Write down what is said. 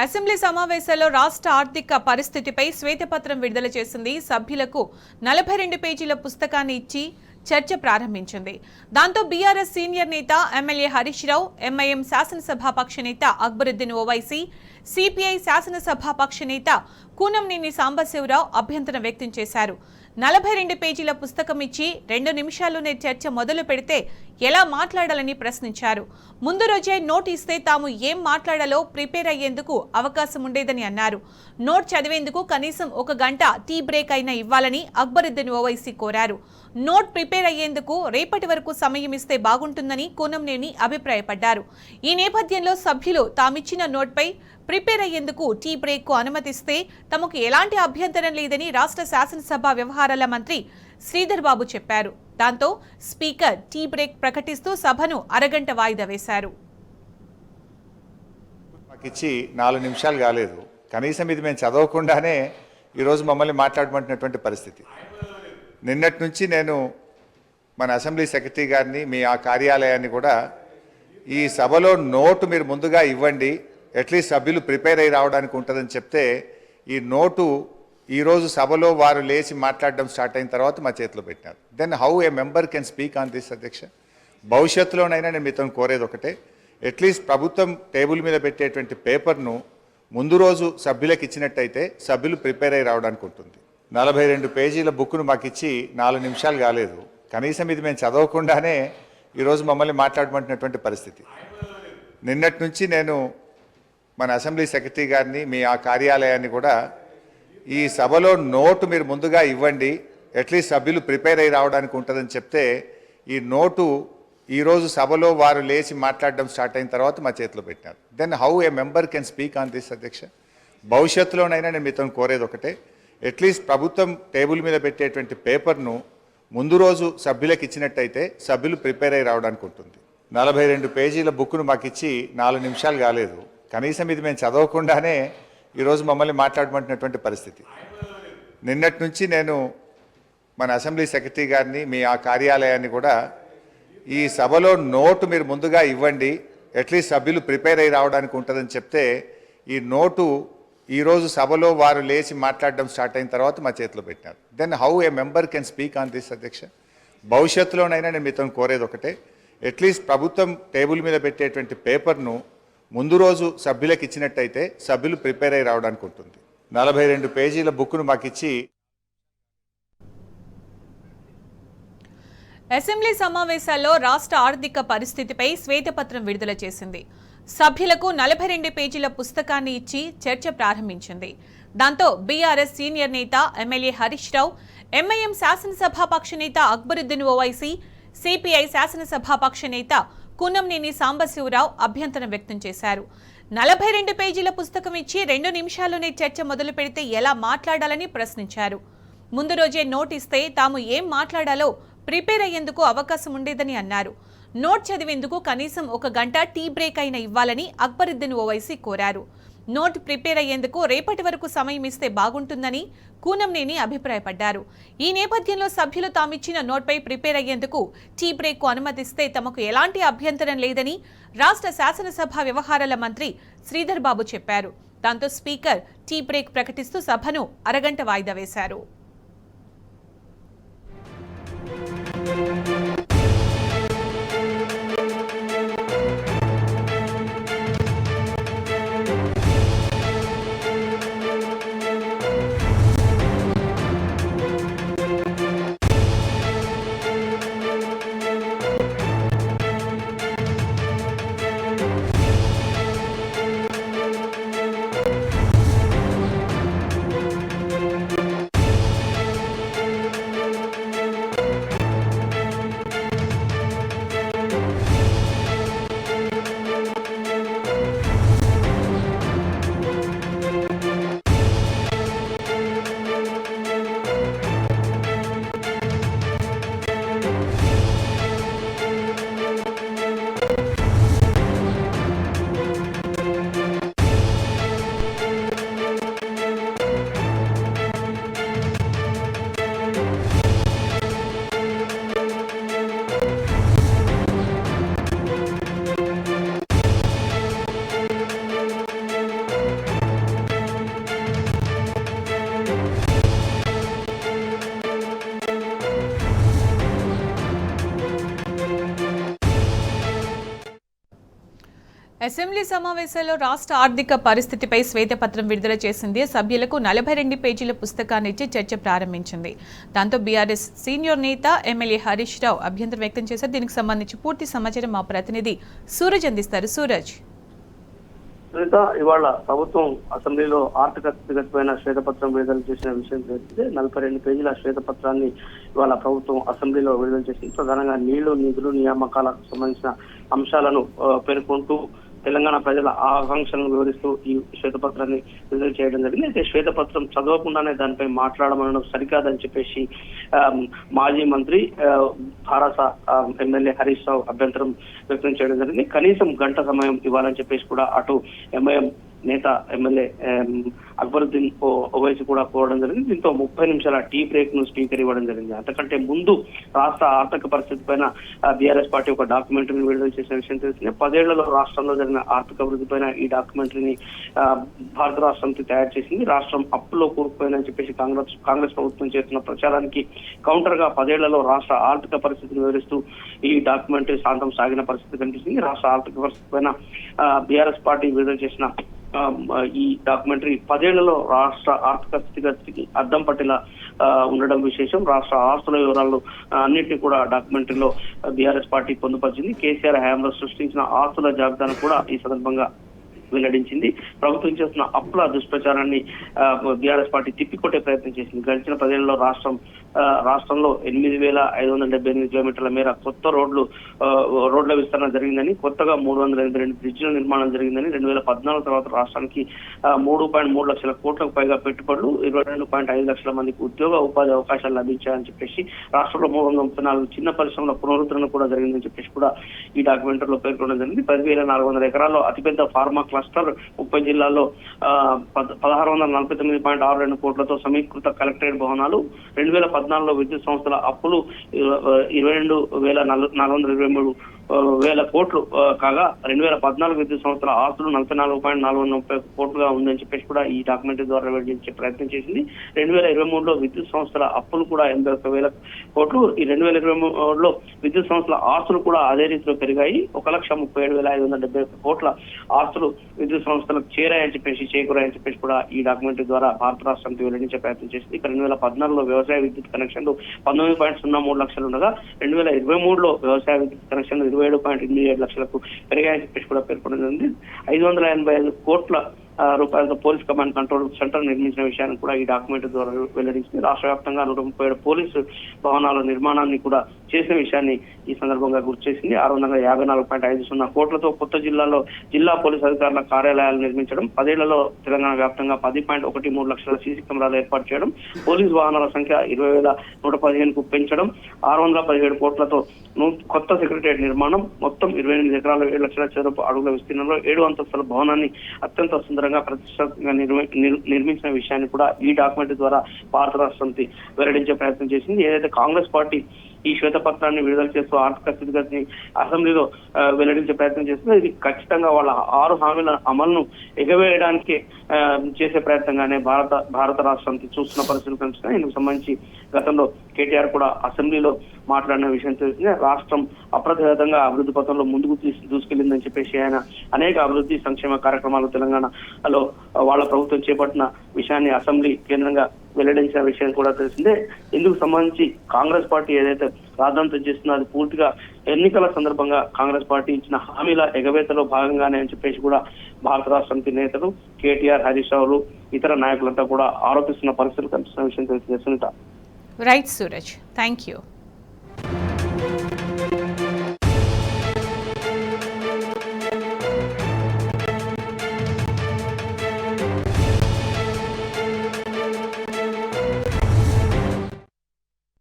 Assembly సమావేశాల్లో రాష్ట్ర ఆర్థిక పరిస్థితిపై శ్వేతపత్రం విడుదల చేసింది. సభ్యులకు 42 పేజీల పుస్తకాన్ని ఇచ్చి చర్చ ప్రారంభించింది. దాంతో బీఆర్ఎస్ సీనియర్ నేత ఎమ్మెల్యే హరీష్ రావు, ఎంఐఎం శాసనసభాపక్ష నేత అక్బరుద్దీన్ ఓవైసీ, సిపిఐ శాసనసభాపక్ష నేత కూనంనేని సాంబశివరావు అభ్యంతరం వ్యక్తం చేశారు. 42 పేజీల పుస్తకం ఇచ్చి 2 నిమిషాల్లోనే చర్చ మొదలు పెడితే ఎలా మాట్లాడాలని ప్రశ్నించారు. ముందు రోజే నోట్ ఇస్తే తాము ఏం మాట్లాడాలో ప్రిపేర్ అయ్యేందుకు అవకాశం ఉండేదని అన్నారు. నోట్ చదివేందుకు కనీసం 1 గంట టీ బ్రేక్ అయినా ఇవ్వాలని అక్బరుద్దీన్ ఓవైసీ కోరారు. నోట్ ప్రిపేర్ అయ్యేందుకు రేపటి వరకు సమయం ఇస్తే బాగుంటుందని కూనంనేని అభిప్రాయపడ్డారు. ఈ నేపథ్యంలో సభ్యులు తామిచ్చిన నోట్పై ప్రిపేర్ అయ్యేందుకు టీ బ్రేక్ కు అనుమతిస్తే తమకు ఎలాంటి అభ్యంతరం లేదని రాష్ట్ర శాసనసభ వ్యవహారాల మంత్రి శ్రీధర్ బాబు చెప్పారు. దాంతో స్పీకర్ టీ బ్రేక్ ప్రకటిస్తూ సభను అరగంట వాయిదా వేశారు. 4 నిమిషాలు కాలేదు, కనీసం ఇది మేము చదవకుండానే ఈరోజు మమ్మల్ని మాట్లాడమంటున్నటువంటి పరిస్థితి. నిన్నటి నుంచి నేను మన అసెంబ్లీ సెక్రటరీ గారిని, మీ ఆ కార్యాలయాన్ని కూడా ఈ సభలో నోటు మీరు ముందుగా ఇవ్వండి, అట్లీస్ట్ సభ్యులు ప్రిపేర్ అయ్యి రావడానికి ఉంటుందని చెప్తే ఈ నోటు ఈరోజు సభలో వారు లేచి మాట్లాడడం స్టార్ట్ అయిన తర్వాత మా చేతిలో పెట్టినారు. Then how a member can speak on this అధ్యక్ష? భవిష్యత్తులోనైనా నేను మీతో కోరేది ఒకటే, అట్లీస్ట్ ప్రభుత్వం టేబుల్ మీద పెట్టేటువంటి పేపర్ను ముందు రోజు సభ్యులకు ఇచ్చినట్టయితే సభ్యులు ప్రిపేర్ అయ్యి రావడానికి ఉంటుంది. 42 పేజీల బుక్ను మాకు ఇచ్చి 4 నిమిషాలు కాలేదు, కనీసం ఇది మేము చదవకుండానే ఈరోజు మమ్మల్ని మాట్లాడమంటున్నటువంటి పరిస్థితి. నిన్నటి నుంచి నేను మన అసెంబ్లీ సెక్రటరీ గారిని, మీ ఆ కార్యాలయాన్ని కూడా ఈ సభలో నోటు మీరు ముందుగా ఇవ్వండి, అట్లీస్ట్ సభ్యులు ప్రిపేర్ అయ్యి రావడానికి ఉంటుందని చెప్తే ఈ నోటు ఈరోజు సభలో వారు లేచి మాట్లాడడం స్టార్ట్ అయిన తర్వాత మా చేతిలో పెట్టినారు. Then how a member can speak on this అధ్యక్ష? భవిష్యత్తులోనైనా నేను మీతో కోరేది ఒకటే, అట్లీస్ట్ ప్రభుత్వం టేబుల్ మీద పెట్టేటువంటి పేపర్ను ముందు రోజు సభ్యులకు ఇచ్చినట్టయితే సభ్యులు ప్రిపేర్ అయ్యి రావడానికి ఉంటుంది. 42 పేజీల బుక్ను మాకు ఇచ్చి 4 నిమిషాలు కాలేదు, కనీసం ఇది మేము చదవకుండానే ఈరోజు మమ్మల్ని మాట్లాడమంటున్నటువంటి పరిస్థితి. నిన్నటి నుంచి నేను మన అసెంబ్లీ సెక్రటరీ గారిని, మీ ఆ కార్యాలయాన్ని కూడా ఈ సభలో నోటు మీరు ముందుగా ఇవ్వండి, అట్లీస్ట్ సభ్యులు ప్రిపేర్ అయ్యి రావడానికి ఉంటుందని చెప్తే ఈ నోటు ఈరోజు సభలో వారు లేచి మాట్లాడడం స్టార్ట్ అయిన తర్వాత మా చేతిలో పెట్టినారు. Then how a member can speak on this అధ్యక్ష? భవిష్యత్తులోనైనా నేను మీతో కోరేది ఒకటే, అట్లీస్ట్ ప్రభుత్వం టేబుల్ మీద పెట్టేటువంటి పేపర్ను ముందు రోజు సభ్యులకు ఇచ్చినట్టయితే సభ్యులు ప్రిపేర్ అయ్యి రావడానికి ఉంటుంది. 42 పేజీల బుక్ను మాకు ఇచ్చి అసెంబ్లీ సమావేశాల్లో రాష్ట్ర ఆర్థిక పరిస్థితిపై శ్వేతపత్రం విడుదల చేసింది. సభ్యులకు 42 పేజీల పుస్తకాన్ని ఇచ్చి చర్చ ప్రారంభించింది. దాంతో బీఆర్ఎస్ సీనియర్ నేత ఎమ్మెల్యే హరీష్ రావు, ఎంఐఎం శాసనసభాపక్ష నేత అక్బరుద్దీన్ ఓవైసీ, సిపిఐ శాసనసభాపక్ష నేత కూనంనేని సాంబశివరావు అభ్యంతరం వ్యక్తం చేశారు. 42 పేజీల పుస్తకం ఇచ్చి 2 నిమిషాల్లోనే చర్చ మొదలు పెడితే ఎలా మాట్లాడాలని ప్రశ్నించారు. ముందు రోజే నోట్ ఇస్తే తాము ఏం మాట్లాడాలో ప్రిపేర్ అయ్యేందుకు అవకాశం ఉండేదని అన్నారు. నోట్ చదివేందుకు కనీసం 1 గంట టీ బ్రేక్ అయినా ఇవ్వాలని అక్బరుద్దీన్ ఓవైసీ కోరారు. నోట్ ప్రిపేర్ అయ్యేందుకు రేపటి వరకు సమయం ఇస్తే బాగుంటుందని కూనంనేని అభిప్రాయపడ్డారు. ఈ నేపథ్యంలో సభ్యులు తామిచ్చిన నోట్పై ప్రిపేర్ అయ్యేందుకు టీ బ్రేక్ కు అనుమతిస్తే తమకు ఎలాంటి అభ్యంతరం లేదని రాష్ట్ర శాసనసభ వ్యవహారాల మంత్రి శ్రీధర్ బాబు చెప్పారు. దాంతో స్పీకర్ టీ బ్రేక్ ప్రకటిస్తూ సభను అరగంట వాయిదా వేశారు. అసెంబ్లీ సమావేశాల్లో రాష్ట్ర ఆర్థిక పరిస్థితిపై శ్వేతపత్రం విడుదల చేసింది. సభ్యులకు 42 పేజీల పుస్తకాన్ని ఇచ్చి చర్చ ప్రారంభించింది. దాంతో బీఆర్ఎస్ సీనియర్ నేత ఎమ్మెల్యే హరీష్ రావు అభ్యంతరం వ్యక్తం చేశారు. దీనికి సంబంధించి పూర్తి సమాచారం మా ప్రతినిధి సూరజ్ అందిస్తారు. సూరజ్, ఇవాళ ప్రభుత్వం అసెంబ్లీలో ఆర్థిక స్థితిగతిపైన శ్వేతపత్రం విడుదల చేసిన విషయం తెలిసిందే. 42 పేజీల శ్వేతపత్రాన్ని ఇవాళ ప్రభుత్వం అసెంబ్లీలో విడుదల చేసింది. ప్రధానంగా నీళ్లు, నిధులు, నియామకాలకు సంబంధించిన అంశాలను పేర్కొంటూ తెలంగాణ ప్రజల ఆకాంక్షలను వివరిస్తూ ఈ శ్వేతపత్రాన్ని విడుదల చేయడం జరిగింది. అయితే శ్వేతపత్రం చదవకుండానే దానిపై మాట్లాడమనడం సరికాదని చెప్పేసి మాజీ మంత్రి భారత ఎమ్మెల్యే హరీష్ రావు అభ్యంతరం వ్యక్తం చేయడం జరిగింది. కనీసం గంట సమయం ఇవ్వాలని చెప్పేసి కూడా అటు ఎంఐఎం నేత ఎమ్మెల్యే అక్బరుద్దీన్ ఓవైసీ కూడా కోరడం జరిగింది. దీంతో 30 నిమిషాల టీ బ్రేక్ ను స్పీకర్ ఇవ్వడం జరిగింది. అంతకంటే ముందు రాష్ట్ర ఆర్థిక పరిస్థితి పైన బీఆర్ఎస్ పార్టీ ఒక డాక్యుమెంటరీని విడుదల చేసిన విషయం తెలిసిందే. 10 ఏళ్లలో రాష్ట్రంలో జరిగిన ఆర్థిక అభివృద్ధి పైన ఈ డాక్యుమెంటరీని భారత రాష్ట్రంతో తయారు చేసింది. రాష్ట్రం అప్పులో కూరుకుపోయిందని చెప్పేసి కాంగ్రెస్ ప్రభుత్వం చేస్తున్న ప్రచారానికి కౌంటర్ గా 10 ఏళ్లలో రాష్ట్ర ఆర్థిక పరిస్థితిని వివరిస్తూ ఈ డాక్యుమెంటరీ సాంతం సాగిన పరిస్థితి కనిపిస్తుంది. రాష్ట్ర ఆర్థిక పరిస్థితి పైన బీఆర్ఎస్ పార్టీ విడుదల చేసిన ఈ డాక్యుమెంటరీ 10 ఏళ్లలో రాష్ట్ర ఆర్థిక స్థితిగతికి అద్దం పట్టేలా ఉండడం విశేషం. రాష్ట్ర ఆస్తుల వివరాలు అన్నింటినీ కూడా డాక్యుమెంటరీలో బీఆర్ఎస్ పార్టీ పొందుపరిచింది. కేసీఆర్ హయాంలో సృష్టించిన ఆస్తుల జాబితాను కూడా ఈ సందర్భంగా వెల్లడించింది. ప్రభుత్వం చేస్తున్న అప్పుల దుష్ప్రచారాన్ని బీఆర్ఎస్ పార్టీ తిప్పికొట్టే ప్రయత్నం చేసింది. గడిచిన 10 ఏళ్లలో రాష్ట్రంలో 8,578 కిలోమీటర్ల మేర కొత్త రోడ్ల విస్తరణ జరిగిందని, కొత్తగా 382 బ్రిడ్జిల నిర్మాణం జరిగిందని, 2014 తర్వాత రాష్ట్రానికి 3.3 లక్షల కోట్లకు పైగా పెట్టుబడులు, 22.5 లక్షల మందికి ఉద్యోగ ఉపాధి అవకాశాలు లభించాయని చెప్పేసి, రాష్ట్రంలో 334 చిన్న పరిశ్రమల పునరుద్ధరణ కూడా జరిగిందని చెప్పేసి కూడా ఈ డాక్యుమెంటరీలో పేర్కొనడం జరిగింది. 10,400 ఎకరాల్లో అతిపెద్ద ఫార్మా క్లస్టర్ 30 జిల్లాల్లో 1649.62 కోట్లతో సమీకృత కలెక్టరేట్ భవనాలు, 2014లో విద్యుత్ సంస్థల అప్పులు 22,423 కోట్లు కాగా 2014 విద్యుత్ సంస్థల ఆస్తులు 44.430 కోట్లుగా ఉందని చెప్పేసి కూడా ఈ డాక్యుమెంటరీ ద్వారా వెల్లడించే ప్రయత్నం చేసింది. 2023లో విద్యుత్ సంస్థల అప్పులు కూడా 81,000 కోట్లు, ఈ 2023లో విద్యుత్ సంస్థల ఆస్తులు కూడా అదే రీతిలో పెరిగాయి. 1,37,570 కోట్ల ఆస్తులు విద్యుత్ సంస్థలకు చేకూరాయని చెప్పేసి కూడా ఈ డాక్యుమెంటరీ ద్వారా భారత రాష్ట్రానికి వెల్లడించే ప్రయత్నం చేసింది. ఇక 2014లో వ్యవసాయ విద్యుత్ కనెక్షన్లు 19.03 లక్షలు ఉండగా 2023లో వ్యవసాయ విద్యుత్ కనెక్షన్లు 27.87 లక్షలకు పెరిగాయని చెప్పేసి కూడా పేర్కొనడం. 585 కోట్ల రూపాయలతో పోలీస్ కమాండ్ కంట్రోల్ సెంటర్ నిర్మించిన విషయాన్ని కూడా ఈ డాక్యుమెంట్ ద్వారా వెల్లడించింది. రాష్ట్ర వ్యాప్తంగా 137 పోలీసు భవనాల నిర్మాణాన్ని కూడా చేసిన విషయాన్ని ఈ సందర్భంగా గుర్తు చేసింది. 654.50 కోట్లతో కొత్త జిల్లా పోలీసు అధికారుల కార్యాలయాలు నిర్మించడం, 10 ఏళ్లలో తెలంగాణ వ్యాప్తంగా 10.13 లక్షల సీసీ కెమెరాలు ఏర్పాటు చేయడం, పోలీసు వాహనాల సంఖ్య 20,115కు పెంచడం, 617 కోట్లతో కొత్త సెక్రటరియట్ నిర్మాణం, మొత్తం 28 ఎకరాల 7 లక్షల చదరపు అడుగుల విస్తీర్ణంలో 7 అంతస్తుల భవనాన్ని అత్యంత సుందరంగా ప్రతిష్టాత్మకంగా నిర్మించిన విషయాన్ని కూడా ఈ డాక్యుమెంట్ ద్వారా భారత రాష్ట్రానికి వెల్లడించే ప్రయత్నం చేసింది. ఏదైతే కాంగ్రెస్ పార్టీ ఈ శ్వేతపత్రాన్ని విడుదల చేస్తూ ఆర్థిక స్థితిగతిని అసెంబ్లీలో వెల్లడించే ప్రయత్నం చేస్తుంది. ఇది ఖచ్చితంగా వాళ్ళ 6 హామీల అమలును ఎగవేయడానికి చేసే ప్రయత్నంగానే భారత రాష్ట్రానికి చూస్తున్న పరిస్థితులు కనిపిస్తున్నాయి. ఇందుకు సంబంధించి గతంలో కేటీఆర్ కూడా అసెంబ్లీలో మాట్లాడిన విషయం తెలిసిందే. రాష్ట్రం అప్రతిహతంగా అభివృద్ధి పథంలో ముందుకు దూసుకెళ్లిందని చెప్పేసి ఆయన అనేక అభివృద్ధి సంక్షేమ కార్యక్రమాలు తెలంగాణలో వాళ్ళ ప్రభుత్వం చేపట్టిన విషయాన్ని అసెంబ్లీ కేంద్రంగా వెల్లడించిన విషయం కూడా తెలిసిందే. ఇందుకు సంబంధించి కాంగ్రెస్ పార్టీ ఏదైతే రాద్ధాంతం చేస్తుందో అది పూర్తిగా ఎన్నికల సందర్భంగా కాంగ్రెస్ పార్టీ ఇచ్చిన హామీల ఎగవేతలో భాగంగానే అని చెప్పేసి కూడా భారత రాష్ట్రానికి నేతలు కేటీఆర్, హరీష్ రావులు, ఇతర నాయకులంతా కూడా ఆరోపిస్తున్న పరిస్థితులు కనిపిస్తున్న విషయం తెలిసిందే. Sunitha. Right Suraj, thank you.